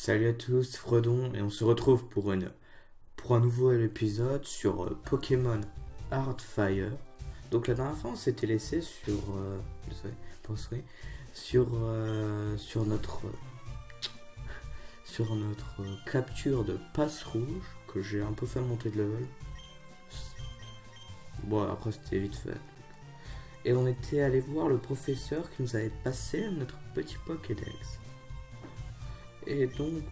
Salut à tous, Fredon, et on se retrouve pour un nouveau épisode sur Pokémon Heartfire. Donc la dernière fois, on s'était laissé sur, désolé, penserai, sur notre capture de passe rouge que j'ai un peu fait monter de level. Bon, après c'était vite fait. Et on était allé voir le professeur qui nous avait passé notre petit Pokédex. Et donc,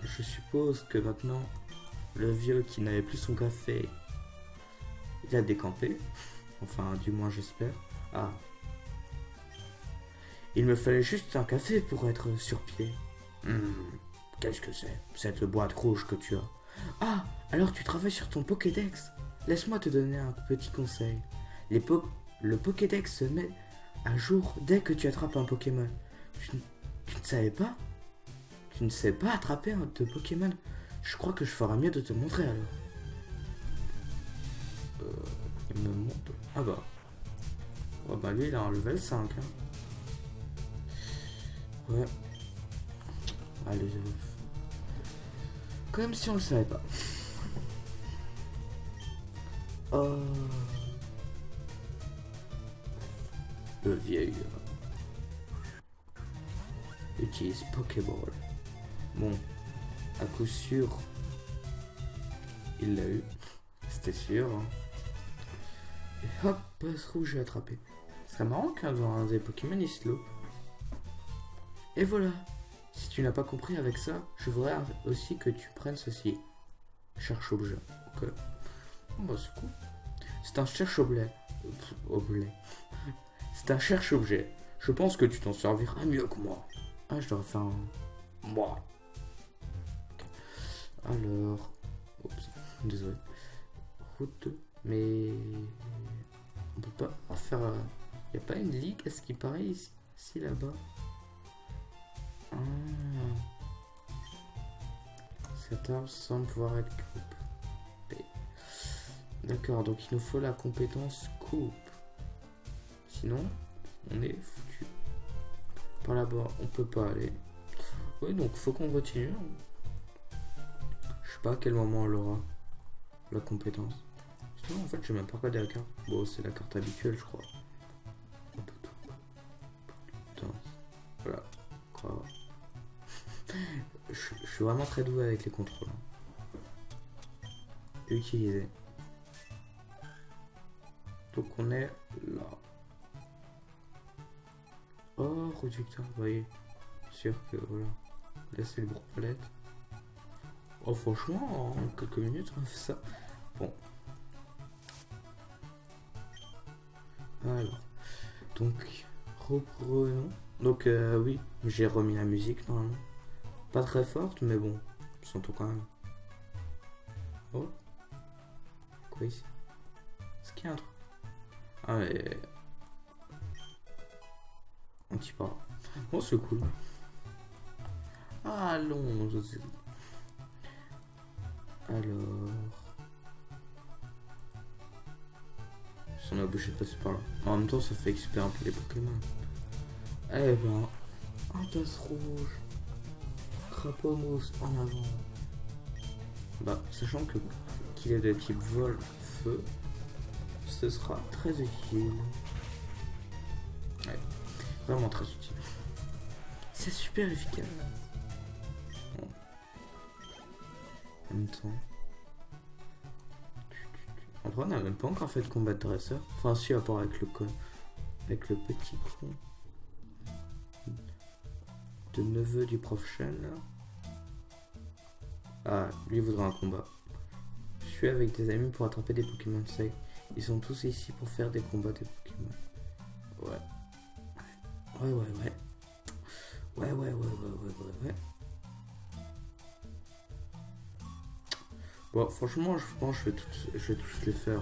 je suppose que maintenant, le vieux qui n'avait plus son café, il a décampé. Enfin, du moins, j'espère. Ah. Il me fallait juste un café pour être sur pied. Qu'est-ce que c'est, cette boîte rouge que tu as? Ah, alors tu travailles sur ton Pokédex. Laisse-moi te donner un petit conseil. Le Pokédex se met à jour dès que tu attrapes un Pokémon. Tu ne savais pas? Tu ne sais pas attraper un de Pokémon? Je crois que je ferai mieux de te montrer alors. Il me montre. Ah bah. Oh bah lui il a un level 5. Hein. Ouais. Allez. Comme si on le savait pas. Oh. Le vieil utilise Pokéball. Bon, à coup sûr, il l'a eu. C'était sûr. Hein. Et hop, passe rouge, j'ai attrapé. C'est marrant qu'un dans des Pokémon il se loupe. Et voilà. Si tu n'as pas compris avec ça, je voudrais aussi que tu prennes ceci. Cherche-objet. Ok. Bon, bah, c'est cool. C'est un cherche-objet. Objet. C'est un cherche-objet. Je pense que tu t'en serviras mieux que moi. Ah, je devrais faire un. Moi. Alors. Oups. Désolé. Route. Mais. On peut pas faire. Y a pas une ligue, est-ce qu'il paraît ici là-bas? Ah. Cet arbre semble pouvoir être coupé. D'accord, donc il nous faut la compétence coupe. Sinon, on est foutu. Par là-bas, on peut pas aller. Oui, donc faut qu'on continue. Je sais pas à quel moment elle aura la compétence. Sinon, en fait, j'ai même pas regardé la carte. Bon, c'est la carte habituelle, je crois. Un peu tout. Putain. Voilà. Quoi. Je suis vraiment très doué avec les contrôles. Utiliser. Donc on est là. Oh, route Victor, vous voyez. Sûr que voilà. Là c'est le groupe palette. Oh franchement, en quelques minutes on fait ça. Bon. Alors. Donc, reprenons. Donc oui, j'ai remis la musique normalement. Pas très forte, mais bon. On s'entend quand même. Oh. Quoi ici? Est-ce qu'il y a un truc? Ah mais... Un petit pas. Oh c'est cool. Allons, José. Alors... On est obligé de passer par là. En même temps, ça fait exprès un peu les Pokémon. Eh ben, un tasse rouge. Crapaud mousse en avant. Bah, sachant que qu'il est de type vol, feu, ce sera très utile. Ouais, vraiment très utile. C'est super efficace. Bon. En même temps. En vrai, on n'a même pas encore fait de combat de dresseur. Enfin, si, à part avec le con. Avec le petit con. De neveu du prof Chen, là. Ah, lui voudra un combat. Je suis avec des amis pour attraper des Pokémon safe. Ils sont tous ici pour faire des combats de Pokémon. Ouais. Ouais. Bon, franchement, je pense que je vais tous les faire.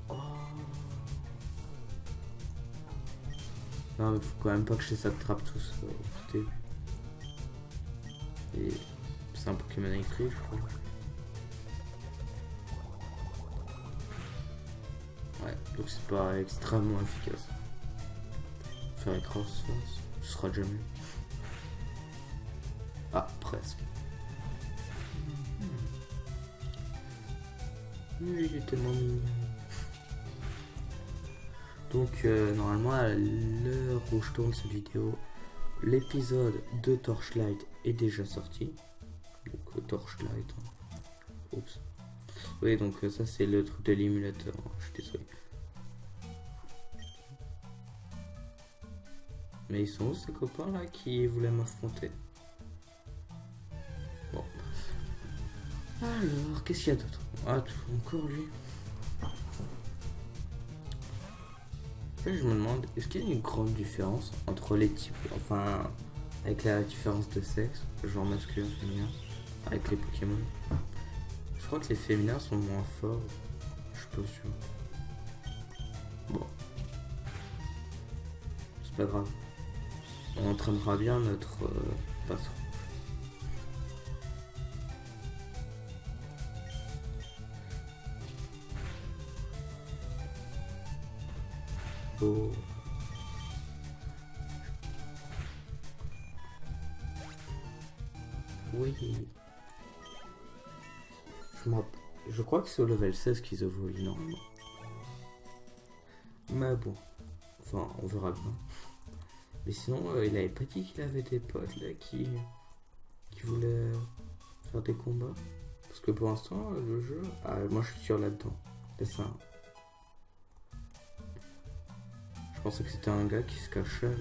Oh. Non, mais faut quand même pas que je les attrape tous. Écoutez. Et c'est un Pokémon électrique, je crois. Ouais, donc c'est pas extrêmement efficace. Faire écrase, ce sera déjà mieux. presque. Oui, il est tellement mignon. Donc normalement à l'heure où je tourne cette vidéo, l'épisode de Torchlight est déjà sorti. Donc Torchlight. Oups. Oui, donc ça c'est le truc de l'émulateur. Je suis désolé. Mais ils sont où ces copains là qui voulaient m'affronter? Bon. Alors, qu'est-ce qu'il y a d'autre? Ah, encore lui. En fait, je me demande, est-ce qu'il y a une grande différence entre les types, enfin, avec la différence de sexe, genre masculin, féminin, avec les Pokémon? Je crois que les féminins sont moins forts. Je suis pas sûr. Bon. C'est pas grave. On entraînera bien notre patron. Oh. Oui. Je crois que c'est au level 16 qu'ils évoluent normalement. Mais bon. Enfin, on verra bien. Mais sinon, il avait pas dit qu'il avait des potes là qui voulaient faire des combats. Parce que pour l'instant, le jeu... Ah, moi je suis sûr là-dedans. C'est ça. Je pensais que c'était un gars qui se cachait.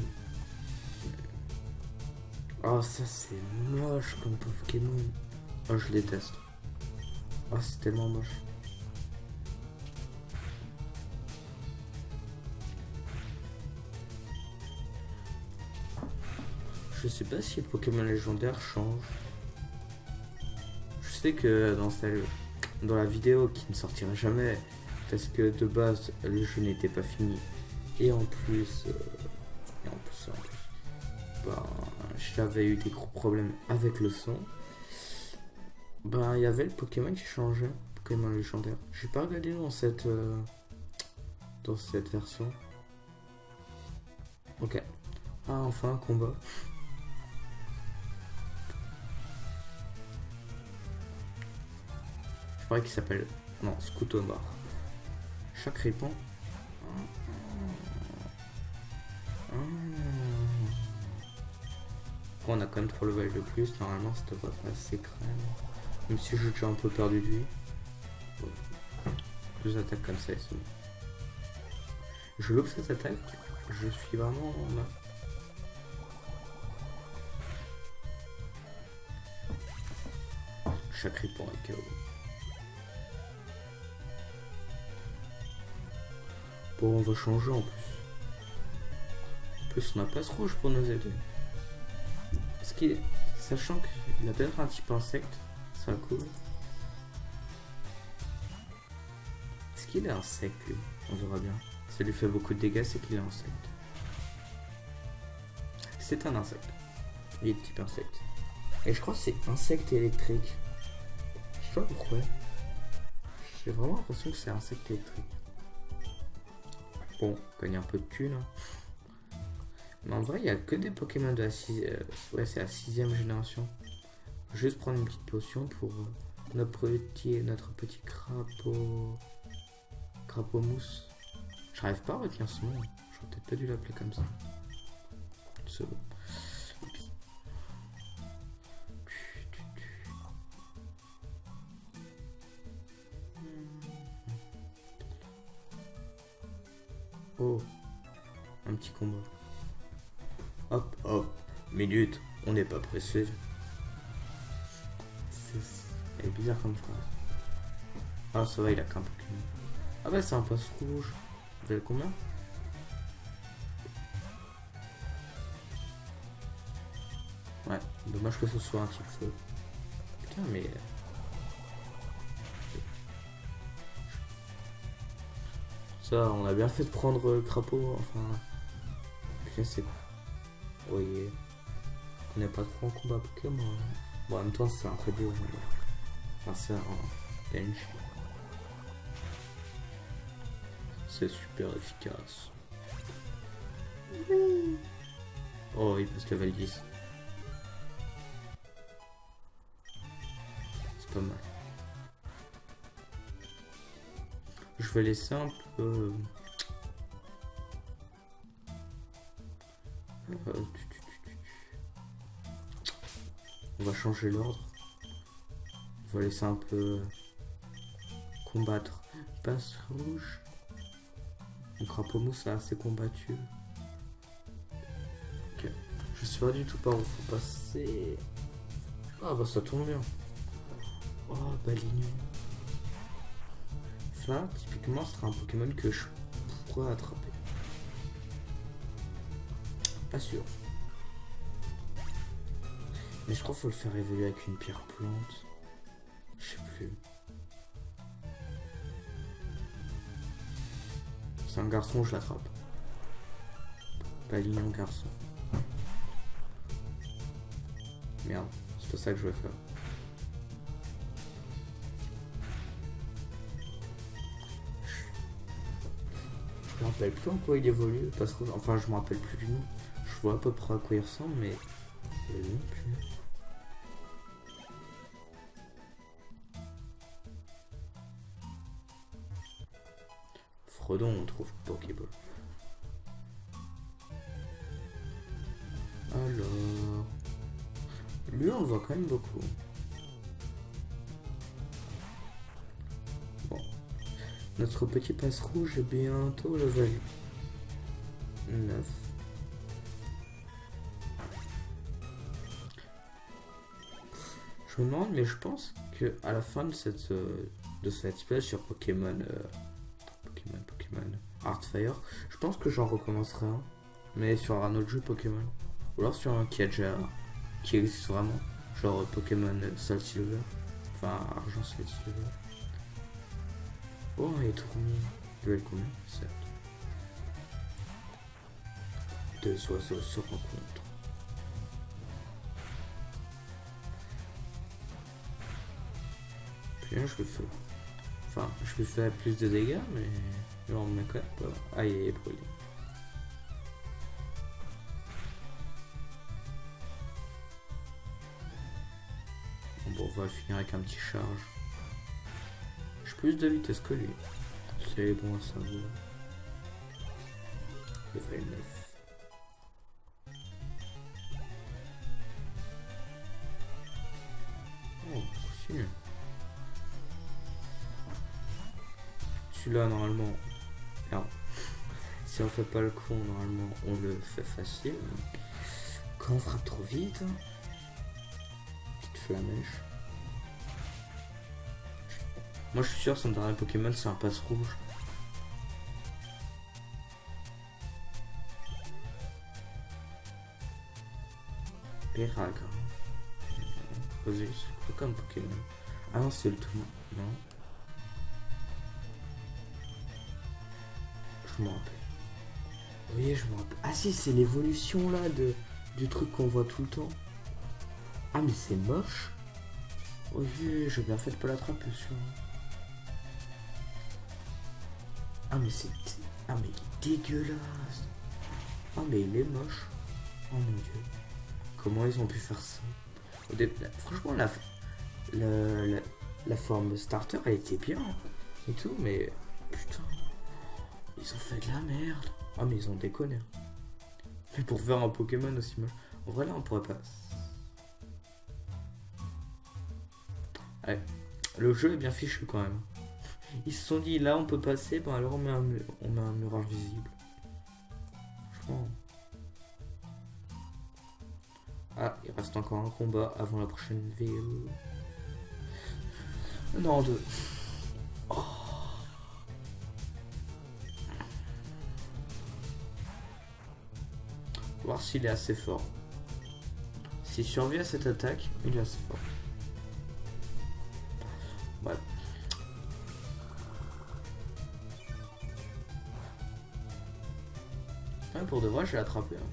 Oh, ça c'est moche comme Pokémon. Oh, je déteste. Oh, c'est tellement moche. Je sais pas si le Pokémon légendaire change. Je sais que dans la vidéo qui ne sortira jamais, parce que de base le jeu n'était pas fini, et en plus, ben, j'avais eu des gros problèmes avec le son. Ben, il y avait le Pokémon qui changeait, Pokémon légendaire. J'ai pas regardé dans cette version. Ok. Ah, enfin un combat. Je crois qu'il s'appelle... Non, Scoutomar. Chaque répond. On a quand même 3 levels de plus. Normalement, ça devrait passer crème. Même si j'ai déjà un peu perdu de vie. Deux attaques comme ça, c'est bon. Je loupe cette attaque. Je suis vraiment là. Chaque répond est KO. Bon, on va changer en plus. En plus, on n'a pas ce rouge pour nous aider. Est-ce qu'il... Sachant qu'il a peut-être un type insecte, ça cool. Est-ce qu'il est insecte lui? On verra bien. Ça lui fait beaucoup de dégâts, c'est qu'il est insecte. C'est un insecte. Il est de type insecte. Et je crois que c'est insecte électrique. Je sais pas pourquoi. J'ai vraiment l'impression que c'est insecte électrique. Bon, on gagne un peu de thunes. Mais en vrai, il n'y a que des Pokémon de la 6ème... ouais, c'est la 6ème génération. Juste prendre une petite potion pour notre petit crapaud... Crapaud mousse. J'arrive pas à retenir ce nom. J'aurais peut-être pas dû l'appeler comme ça. C'est bon. Oh, un petit combat. Hop, hop, minute, on n'est pas pressé. C'est bizarre comme phrase. Ah, ça va, il a qu'un Pokémon. Ah bah, c'est un poste rouge. Vous avez combien? Ouais, dommage que ce soit un type feu. Putain, mais... Ça, on a bien fait de prendre crapaud, enfin... Je sais pas. Oui. On n'est pas trop en combat Pokémon. Bon, en même temps, c'est un très beau. Enfin, c'est un bench. C'est super efficace. Oh, il passe level 10. Pas mal. Je vais laisser un peu... On va changer l'ordre. On va laisser un peu combattre. Passe rouge. Mon crapaud mousse là, assez combattu. Ok. Je sais pas du tout par où faut passer. Ah bah ça tourne bien. Oh Balignon. Ça, typiquement, ce sera un Pokémon que je pourrais attraper. Pas sûr. Mais je crois qu'il faut le faire évoluer avec une pierre plante. Je sais plus. C'est un garçon, je l'attrape. Balignon garçon. Merde, c'est pas ça que je vais faire. Je me rappelle plus en quoi il évolue, parce que, enfin je me rappelle plus du nom. Je vois à peu près à quoi il ressemble, mais non plus. Frodon, on trouve Pokéball. Alors, lui on le voit quand même beaucoup. Bon, notre petit passe rouge est bientôt level 9. Je me demande, mais je pense que à la fin de cette espèce sur Pokémon Heartfire, je pense que j'en recommencerai un, mais sur un autre jeu Pokémon, ou alors sur un qui existe vraiment, genre Pokémon Soul Silver, enfin Argent Soul Silver. Oh, il est trop mignon. Level combien? 7. Deux oiseaux se rencontrent. Puis là, je le fais. Enfin, je lui fais plus de dégâts, mais on me quand même pas. Ah, il est brûlé. Bon, on va finir avec un petit charge. J'ai plus de vitesse que lui. C'est bon à savoir. Level 9. Oh, continue. Celui-là, normalement, alors, si on fait pas le coup, normalement, on le fait facile. Quand on frappe trop vite, petite flamèche. Moi, je suis sûr que son dernier Pokémon, c'est un passe rouge. Péragra. Vas-y, c'est quoi comme Pokémon? Ah non, c'est le tout. Non. Je me rappelle. Oui, je me rappelle. Ah si, c'est l'évolution là du truc qu'on voit tout le temps. Ah mais c'est moche. Oui, j'ai bien fait de pas l'attraper sûr. Ah mais c'est... Ah mais il est dégueulasse. Ah mais il est moche. Oh mon dieu. Comment ils ont pu faire ça? Franchement, la forme starter, elle était bien. Et tout, mais... Putain. Ils ont fait de la merde. Ah mais ils ont déconné. Mais pour faire un Pokémon aussi moche. En vrai là on pourrait pas. Ouais. Le jeu est bien fichu quand même. Ils se sont dit là on peut passer, ben alors on met un mur invisible. Franchement. Ah, il reste encore un combat avant la prochaine vidéo. Non, deux. Oh. Voir s'il est assez fort. S'il survit à cette attaque, il est assez fort. Ouais. Ouais, pour de vrai, je l'ai attrapé. Hein.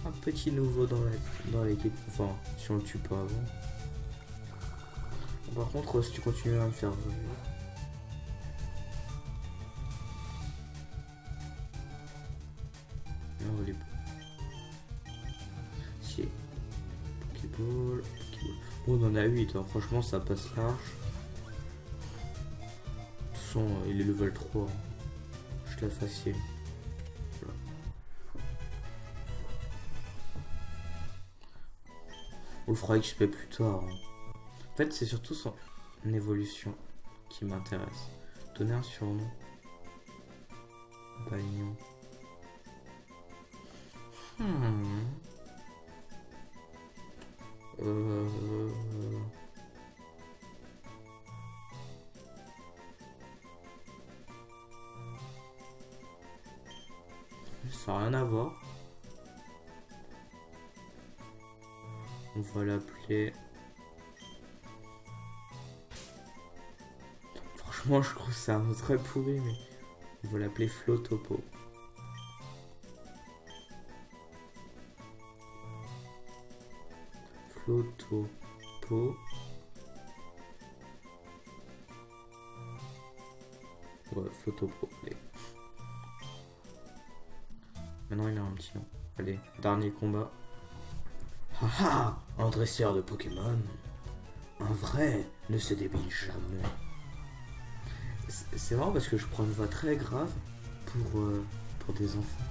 Un petit nouveau dans l'équipe. Enfin, si on le tue pas avant. Par contre, si tu continues à me faire revenir. Si. On en a 8, hein. Franchement ça passe large. De toute façon, il est level 3. Je la facile. Voilà. On le fera XP plus tard. Hein. En fait, c'est surtout son évolution qui m'intéresse. Donner un surnom. Balignon. Ça n'a rien à voir. On va l'appeler... Franchement, je trouve ça très pourri, mais... On va l'appeler Flotopo. Flotopo. Ouais, Flotopo. Allez. Maintenant, il a un petit nom. Allez, dernier combat. Haha, un dresseur de Pokémon. Un vrai ne se débile jamais. C'est marrant parce que je prends une voix très grave pour des enfants.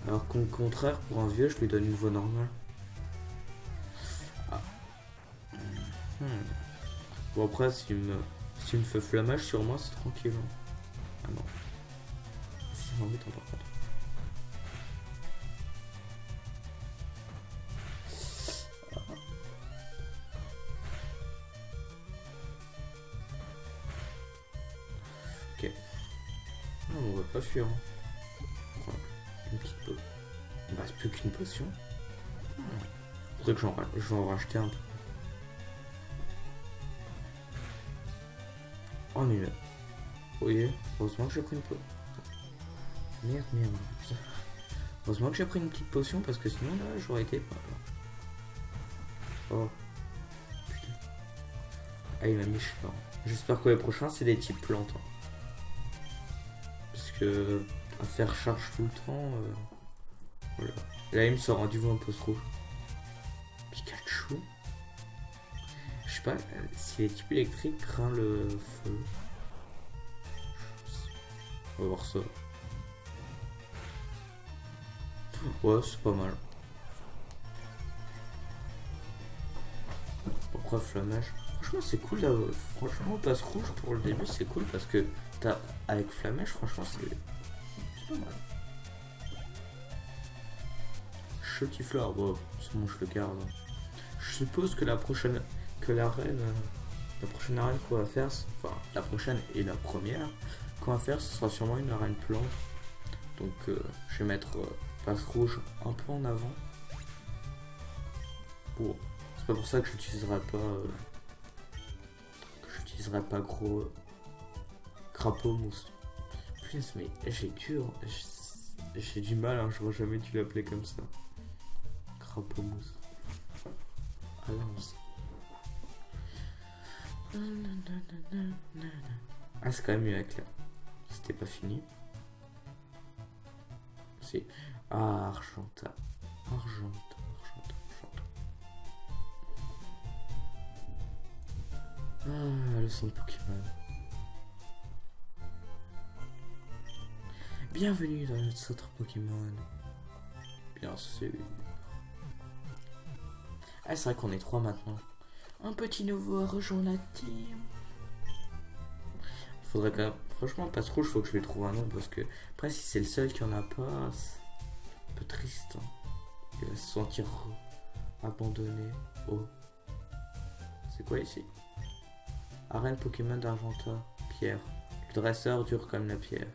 Alors qu'au contraire, pour un vieux, je lui donne une voix normale. Ah. Bon après, s'il me fait flammage sur moi, c'est tranquille. Hein. Ah non. C'est embêtant par contre. Ok. Non, on va pas fuir. Hein. Voilà. Une petite pause. Il me reste plus qu'une potion. Faudrait que je vais en racheter un peu. Oh mais là. Vous voyez, heureusement que j'ai pris une potion. Merde. Putain. Heureusement que j'ai pris une petite potion parce que sinon là j'aurais été pas. Oh. Putain. Ah il m'a mis cher. J'espère que les prochains c'est des types plantes. Hein. Parce que à faire charge tout le temps. Voilà. Là il me sort un du vent post rouge. Pikachu. Je sais pas si les types électriques craint le feu. On va voir ça. Ouais, c'est pas mal. Pourquoi flammage? Franchement, c'est cool d'avoir. Franchement, passe rouge pour le début, c'est cool parce que t'as avec flammage, franchement, c'est pas mal. Chotifleur, bon, c'est bon, je le garde. Je suppose que la prochaine arène qu'on va faire, enfin la prochaine et la première qu'on va faire, ce sera sûrement une arène plante. Donc je vais mettre passe rouge un peu en avant. Bon, c'est pas pour ça que j'utiliserai pas gros crapaud mousse. Putain, mais j'ai du mal, hein, j'aurais jamais dû l'appeler comme ça. Crapaud mousse. Allons-y. Ah, c'est quand même mieux avec là. C'était pas fini. C'est Argenta. Ah, le son de Pokémon. Bienvenue dans notre centre Pokémon. Bien sûr. Ah, c'est vrai qu'on est 3 maintenant. Un petit nouveau a rejoint la team. Faudrait quand même... Franchement, passe rouge, faut que je lui trouve un nom parce que... Après, si c'est le seul qui en a pas, c'est un peu triste. Hein. Il va se sentir abandonné. Oh. C'est quoi ici? Arène Pokémon d'Argenta. Pierre. Le dresseur dur comme la pierre.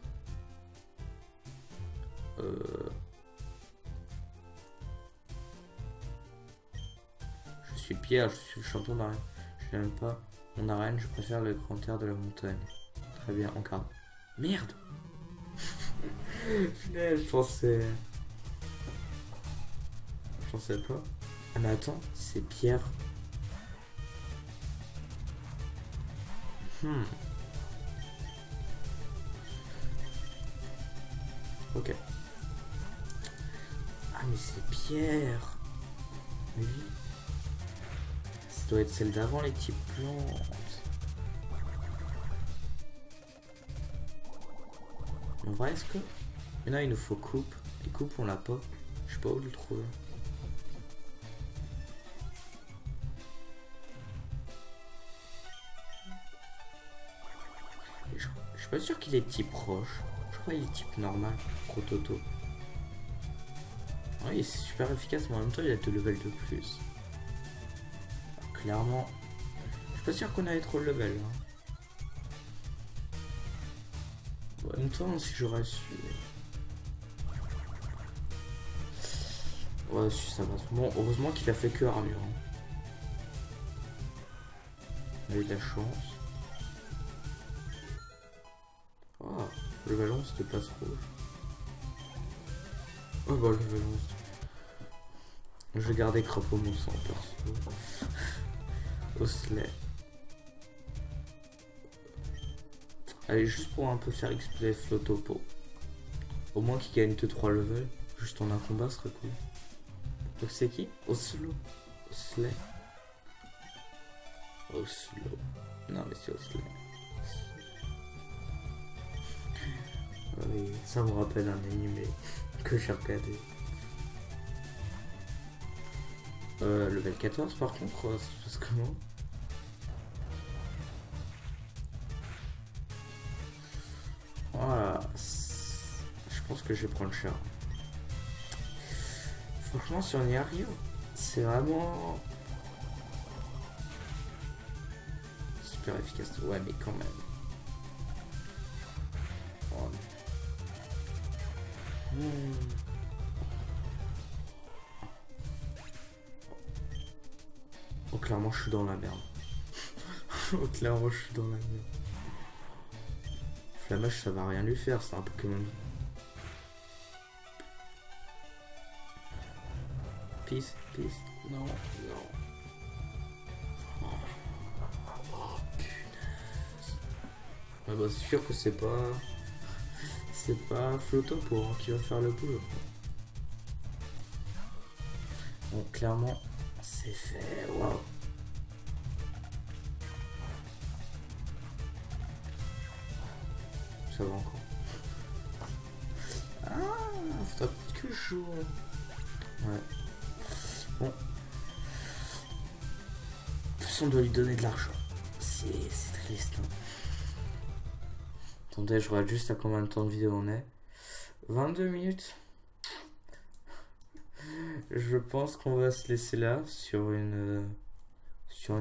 Je suis Pierre, je suis le champion d'arène. Je n'aime pas mon arène, je préfère le grand air de la montagne. Très bien, encore. Merde. Finalement, je pensais pas. Ah mais attends, c'est Pierre. Ok. Ah mais c'est Pierre. Oui. doit être celle d'avant les types plantes. En vrai, est-ce que... Mais non, il nous faut coupe. Et coupe, on l'a pas. Je sais pas où le trouver. Je suis pas sûr qu'il est type roche. Je crois qu'il est type normal. Prototo. Oui, c'est super efficace, mais en même temps, il a 2 levels de plus. Clairement. Je suis pas sûr qu'on ait trop de level. Hein. En même temps, si j'aurais su... Ouais, si ça va. Bon, heureusement qu'il a fait que armure. Hein. Il a eu de la chance. Ah, level 11 de passe rouge. Oh bah level 11. Je vais garder crapaud mon sang perso. Osley. Allez, juste pour un peu faire XP Flotopo. Au moins qu'il gagne 2-3 levels. Juste en un combat serait cool. Donc c'est qui? Oslo. Osley. Oslo. Non mais c'est Osley. Oui, ça me rappelle un animé que j'ai regardé. Level 14 par contre, ça se passe comment? Voilà. Je pense que je vais prendre cher. Franchement, si on y arrive, c'est vraiment super efficace. Ouais, mais quand même. Oh. Oh, clairement, je suis dans la merde. Oh, clairement, je suis dans la merde. Flamage, ça va rien lui faire, c'est un Pokémon. Peace, peace. Non, non. Oh, punaise. Ah bah, c'est sûr que c'est pas... C'est pas Flotopo hein, qui va faire le boulot. Bon, clairement, c'est fait. Waouh. Ça va encore. Ah, faudra peut-être que je joue. Ouais. Bon. En plus, on doit lui donner de l'argent. C'est triste. Hein. Attendez, je regarde juste à combien de temps de vidéo on est. 22 minutes. Je pense qu'on va se laisser là sur une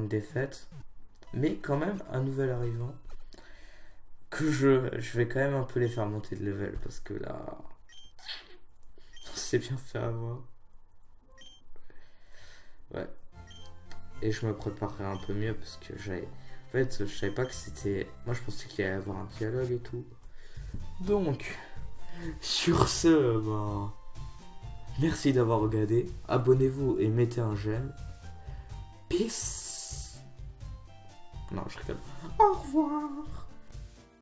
défaite. Mais quand même, un nouvel arrivant. Que je vais quand même un peu les faire monter de level. Parce que là... On s'est bien fait avoir. Ouais. Et je me préparerai un peu mieux parce que j'avais... En fait, je savais pas que c'était... Moi, je pensais qu'il allait y avoir un dialogue et tout. Donc, sur ce, bah... Merci d'avoir regardé. Abonnez-vous et mettez un j'aime. Peace. Non, je rigole. Au revoir.